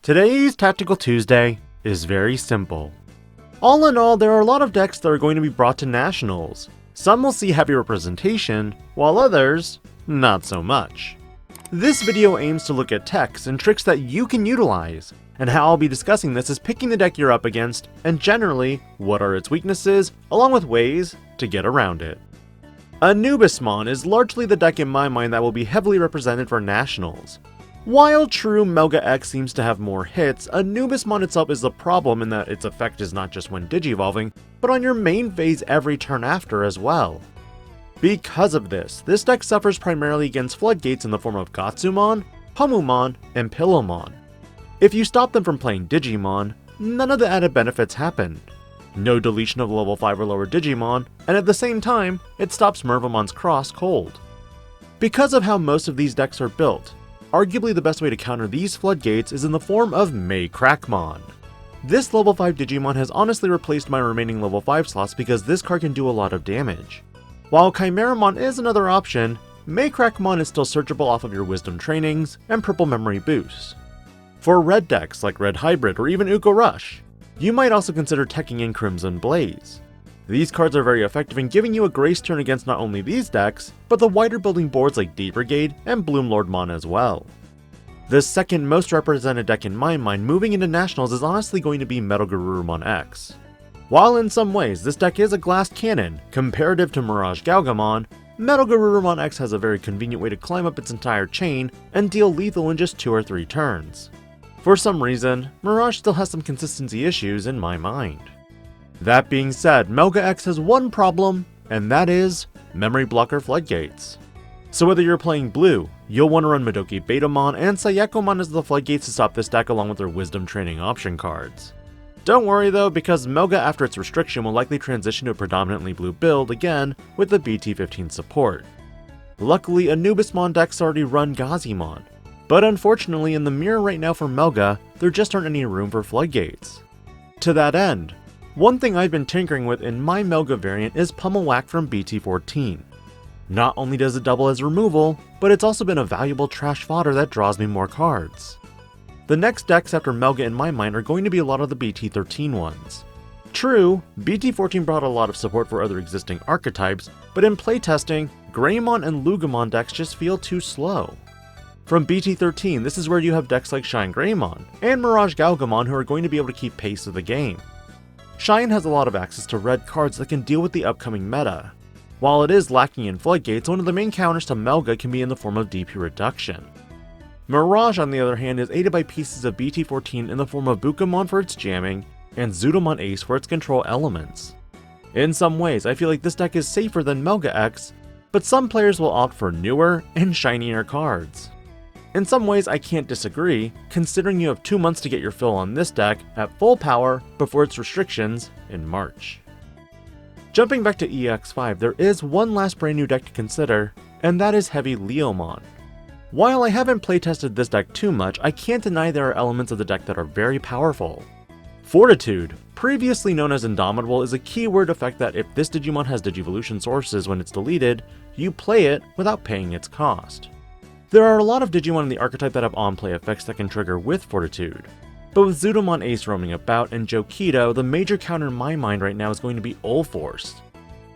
Today's Tactical Tuesday is very simple. All in all, there are a lot of decks that are going to be brought to Nationals. Some will see heavy representation, while others, not so much. This video aims to look at techs and tricks that you can utilize, and how I'll be discussing this is picking the deck you're up against, and generally, what are its weaknesses, along with ways to get around it. Anubismon is largely the deck in my mind that will be heavily represented for Nationals. While true Melga X seems to have more hits, Anubismon itself is the problem in that its effect is not just when Digi-evolving, but on your main phase every turn after as well. Because of this deck suffers primarily against floodgates in the form of Gotsumon, Pomumon, and Pillowmon. If you stop them from playing Digimon, none of the added benefits happen. No deletion of level 5 or lower Digimon, and at the same time, it stops Mervamon's cross cold. Because of how most of these decks are built, arguably the best way to counter these floodgates is in the form of Maycrackmon. This level 5 Digimon has honestly replaced my remaining level 5 slots because this card can do a lot of damage. While Chimeramon is another option, Maycrackmon is still searchable off of your Wisdom trainings and Purple Memory boosts. For red decks like Red Hybrid or even Uko Rush, you might also consider teching in Crimson Blaze. These cards are very effective in giving you a grace turn against not only these decks, but the wider building boards like D-Brigade and Bloomlordmon as well. The second most represented deck in my mind moving into Nationals is honestly going to be MetalGarurumon X. While in some ways this deck is a glass cannon, comparative to Mirage Galgamon, MetalGarurumon X has a very convenient way to climb up its entire chain and deal lethal in just 2 or 3 turns. For some reason, Mirage still has some consistency issues in my mind. That being said, Melga X has one problem, and that is Memory Blocker Floodgates. So whether you're playing blue, you'll want to run Madoki Betamon and Sayakomon as the floodgates to stop this deck along with their Wisdom training option cards. Don't worry though, because Melga after its restriction will likely transition to a predominantly blue build again with the BT15 support. Luckily, Anubismon decks already run Gazimon, but unfortunately in the mirror right now for Melga, there just aren't any room for floodgates. To that end, one thing I've been tinkering with in my Melga variant is Pummel Whack from BT14. Not only does it double as removal, but it's also been a valuable trash fodder that draws me more cards. The next decks after Melga in my mind are going to be a lot of the BT13 ones. True, BT14 brought a lot of support for other existing archetypes, but in playtesting, Greymon and Lugamon decks just feel too slow. From BT13, this is where you have decks like Shine Greymon and Mirage Galgamon who are going to be able to keep pace with the game. Shine has a lot of access to red cards that can deal with the upcoming meta. While it is lacking in floodgates, one of the main counters to Melga can be in the form of DP reduction. Mirage on the other hand is aided by pieces of BT14 in the form of Bukamon for its jamming, and Zudomon Ace for its control elements. In some ways, I feel like this deck is safer than Melga X, but some players will opt for newer and shinier cards. In some ways I can't disagree, considering you have 2 months to get your fill on this deck at full power before its restrictions in March. Jumping back to EX5, there is one last brand new deck to consider, and that is HeavyLeomon. While I haven't playtested this deck too much, I can't deny there are elements of the deck that are very powerful. Fortitude, previously known as Indomitable, is a keyword effect that if this Digimon has Digivolution sources when it's deleted, you play it without paying its cost. There are a lot of Digimon in the archetype that have on-play effects that can trigger with Fortitude, but with Zudomon Ace roaming about and Jokido, the major counter in my mind right now is going to be Ulforce.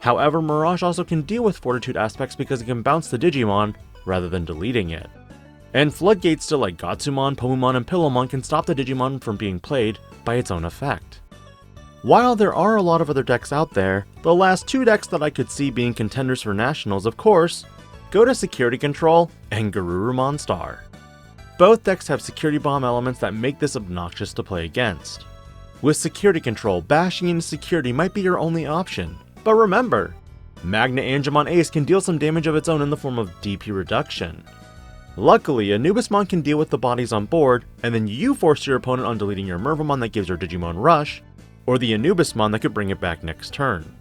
However, Mirage also can deal with Fortitude aspects because it can bounce the Digimon rather than deleting it. And floodgates still like Gotsumon, Pomumon, and Pillowmon can stop the Digimon from being played by its own effect. While there are a lot of other decks out there, the last 2 decks that I could see being contenders for Nationals, of course, go to Security Control and Garurumon Star. Both decks have security bomb elements that make this obnoxious to play against. With Security Control, bashing into security might be your only option, but remember, Magna Angemon Ace can deal some damage of its own in the form of DP reduction. Luckily, Anubismon can deal with the bodies on board, and then you force your opponent on deleting your Mervamon that gives your Digimon Rush, or the Anubismon that could bring it back next turn.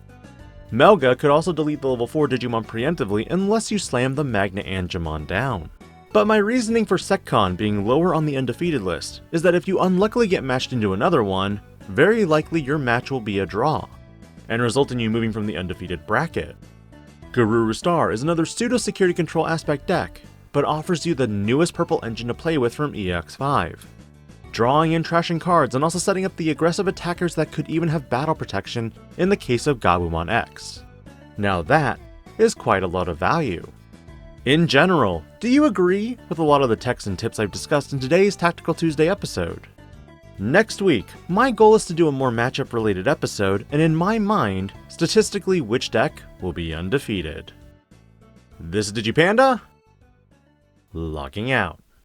Melga could also delete the level 4 Digimon preemptively unless you slam the Magna Angemon down. But my reasoning for Seccon being lower on the undefeated list is that if you unluckily get matched into another one, very likely your match will be a draw, and result in you moving from the undefeated bracket. Garuru Star is another pseudo-security control aspect deck, but offers you the newest purple engine to play with from EX5. drawing and trashing cards, and also setting up the aggressive attackers that could even have battle protection in the case of Gabumon X. Now that is quite a lot of value. In general, do you agree with a lot of the techs and tips I've discussed in today's Tactical Tuesday episode? Next week, my goal is to do a more matchup related episode, and in my mind, statistically which deck will be undefeated. This is DigiPanda, logging out.